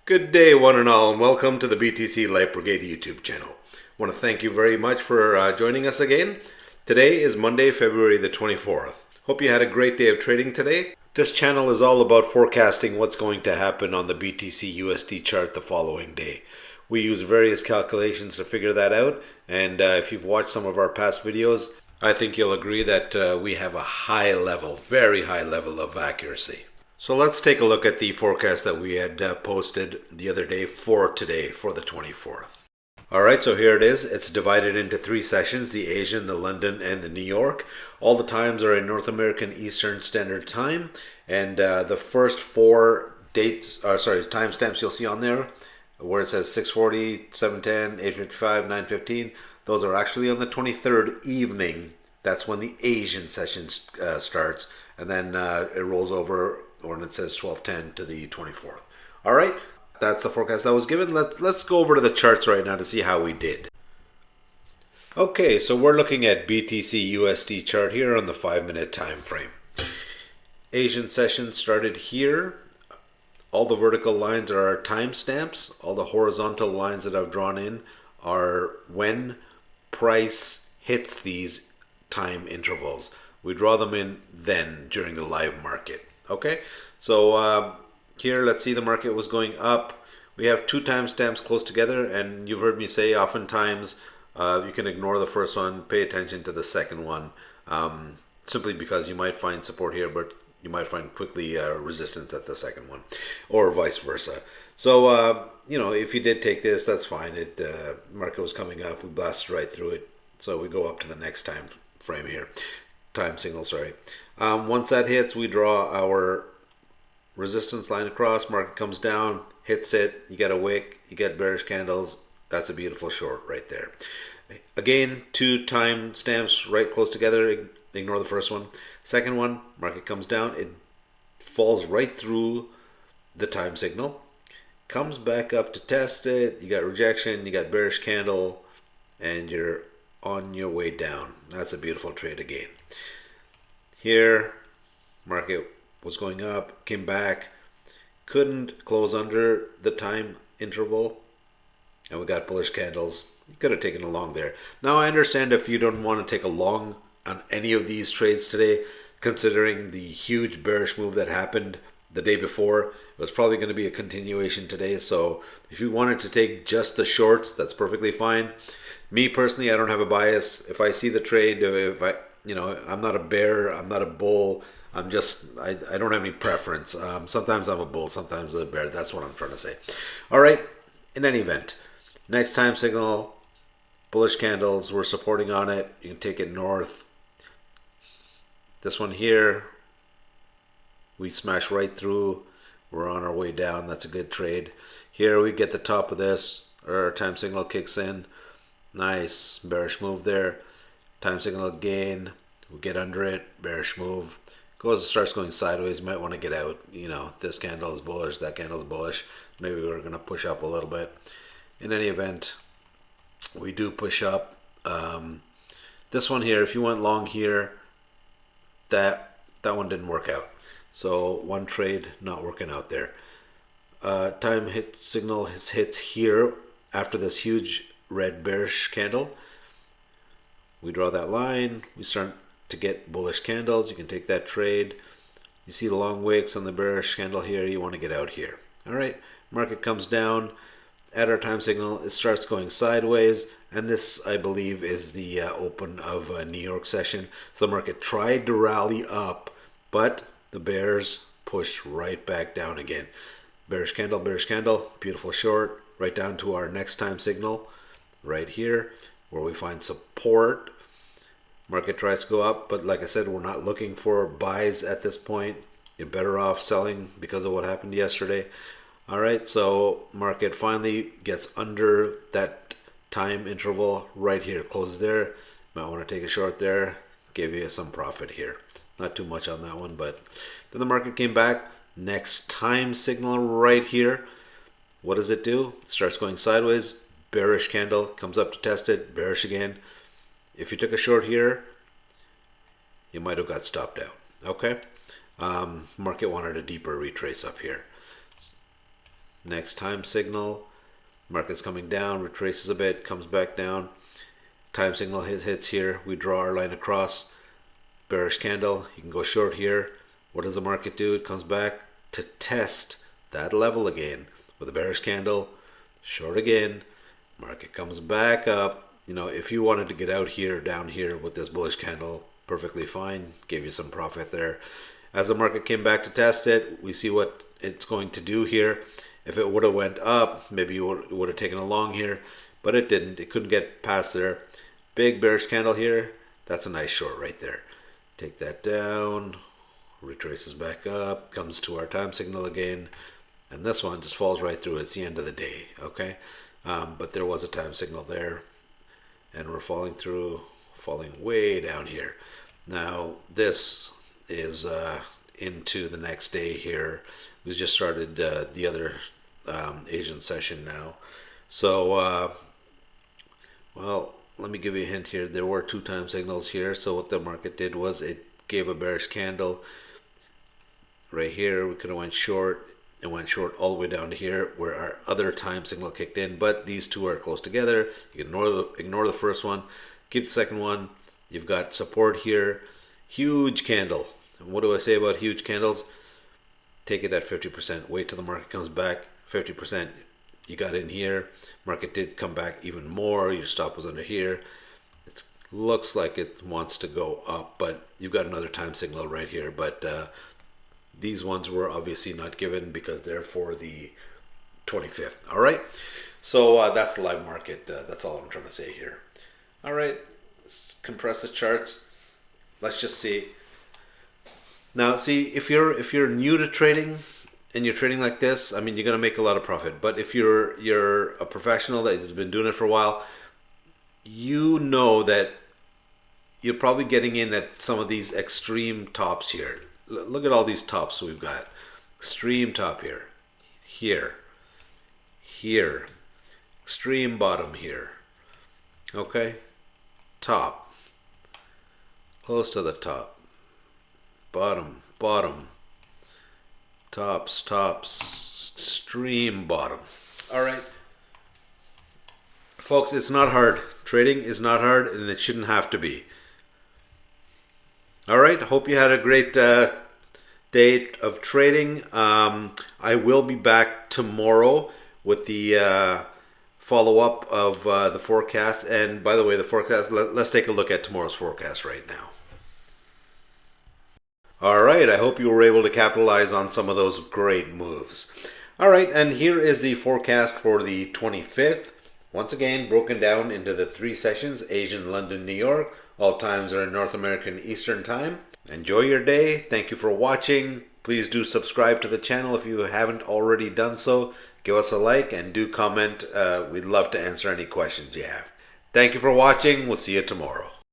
Good day, one and all, and welcome to the BTC Light Brigade YouTube channel. I want to thank you very much for joining us again. Today is Monday, February the 24th. Hope you had a great day of trading today. This channel is all about forecasting what's going to happen on the BTC USD chart the following day. We use various calculations to figure that out, and if you've watched some of our past videos, I think you'll agree that we have a high level, very high level of accuracy. So let's take a look at the forecast that we had posted the other day for today, for the 24th. All right, so here it is. It's divided into three sessions, the Asian, the London, and the New York. All the times are in North American Eastern Standard Time, and the first four timestamps you'll see on there, where it says 6:40, 7:10, 8:55, 9:15, those are actually on the 23rd evening. That's when the Asian session starts, and then it rolls over when it says 12:10 to the 24th. All right, that's the forecast that was given. Let's go over to the charts right now to see how we did. Okay, so we're looking at BTC USD chart here on the 5-minute time frame. Asian session started here. All the vertical lines are our timestamps. All the horizontal lines that I've drawn in are when price hits these time intervals. We draw them in then during the live market. Okay, so here let's see, the market was going up. We have two timestamps close together, and you've heard me say oftentimes you can ignore the first one, pay attention to the second one, simply because you might find support here, but you might find quickly resistance at the second one, or vice versa. So if you did take this, that's fine. Market was coming up, we blasted right through it, so we go up to the next time frame here, time signal, sorry. Once that hits, we draw our resistance line across, market comes down, hits it, you get a wick, you get bearish candles. That's a beautiful short right there. Again, two time stamps right close together, ignore the first one. Second one, market comes down, it falls right through the time signal, comes back up to test it, you got rejection, you got bearish candle, and you're on your way down. That's a beautiful trade again. Here, market was going up, came back, couldn't close under the time interval, and we got bullish candles. You could have taken a long there. Now I understand if you don't want to take a long on any of these trades today, considering the huge bearish move that happened the day before. It was probably going to be a continuation today, so if you wanted to take just the shorts, that's perfectly fine. Me personally, I don't have a bias. If I see the trade, I'm not a bear, I'm not a bull. I don't have any preference. Sometimes I'm a bull, sometimes I'm a bear. That's what I'm trying to say. All right, in any event, next time signal, bullish candles, we're supporting on it. You can take it north. This one here, we smash right through. We're on our way down. That's a good trade. Here we get the top of this, our time signal kicks in. Nice bearish move there. Time signal again, we get under it, bearish move, starts going sideways. You might want to get out. This candle is bullish, that candle is bullish. Maybe we're going to push up a little bit. In any event, we do push up. This one here, if you went long here, that one didn't work out. So one trade not working out there. Time hit signal hits here after this huge red bearish candle. We draw that line, we start to get bullish candles. You can take that trade. You see the long wicks on the bearish candle here, you want to get out here. All right, market comes down at our time signal, it starts going sideways, and this, I believe, is the open of a New York session. So the market tried to rally up, but the bears pushed right back down again. Bearish candle, beautiful short, right down to our next time signal, right here, where we find support. Market tries to go up, but like I said, we're not looking for buys at this point. You're better off selling because of what happened yesterday. All right, so market finally gets under that time interval right here, closes there. Might want to take a short there, give you some profit here. Not too much on that one, but then the market came back. Next time signal right here. What does it do? It starts going sideways. Bearish candle, comes up to test it, bearish again. If you took a short here, you might have got stopped out. Okay, market wanted a deeper retrace up here. Next time signal, market's coming down, retraces a bit, comes back down. Time signal hits here. We draw our line across. Bearish candle. You can go short here. What does the market do? It comes back to test that level again with a bearish candle. Short again. Market comes back up. You know, if you wanted to get out here, down here with this bullish candle, perfectly fine. Gave you some profit there. As the market came back to test it, we see what it's going to do here. If it would have went up, maybe you would have taken a long here, but it didn't. It couldn't get past there. Big bearish candle here. That's a nice short right there. Take that down. Retraces back up. Comes to our time signal again. And this one just falls right through. It's the end of the day. Okay. But there was a time signal there. And we're falling through. Falling way down here. Now this is into the next day here. We just started the other Asian session now. So, well, let me give you a hint here. There were two time signals here. So what the market did was it gave a bearish candle right here. We could have went short. It went short all the way down to here where our other time signal kicked in. But these two are close together. You can ignore the first one. Keep the second one. You've got support here. Huge candle. And what do I say about huge candles? Take it at 50%. Wait till the market comes back. 50%. You got in here. Market did come back even more. Your stop was under here. It looks like it wants to go up, but you've got another time signal right here. But these ones were obviously not given because they're for the 25th. All right. So that's the live market. That's all I'm trying to say here. All right. Let's compress the charts. Let's just see. Now, see, if you're new to trading and you're trading like this, I mean, you're going to make a lot of profit. But if you're a professional that's been doing it for a while, you know that you're probably getting in at some of these extreme tops here. Look at all these tops we've got. Extreme top here, here, extreme bottom here. Okay, top, close to the top. Bottom, tops, extreme bottom. All right, folks, it's not hard. Trading is not hard, and it shouldn't have to be. All right, hope you had a great day of trading. I will be back tomorrow with the follow-up of the forecast. And by the way, the forecast, let's take a look at tomorrow's forecast right now. All right, I hope you were able to capitalize on some of those great moves. All right, and here is the forecast for the 25th. Once again, broken down into the 3 sessions, Asian, London, New York. All times are in North American Eastern Time. Enjoy your day. Thank you for watching. Please do subscribe to the channel if you haven't already done so. Give us a like and do comment. We'd love to answer any questions you have. Thank you for watching. We'll see you tomorrow.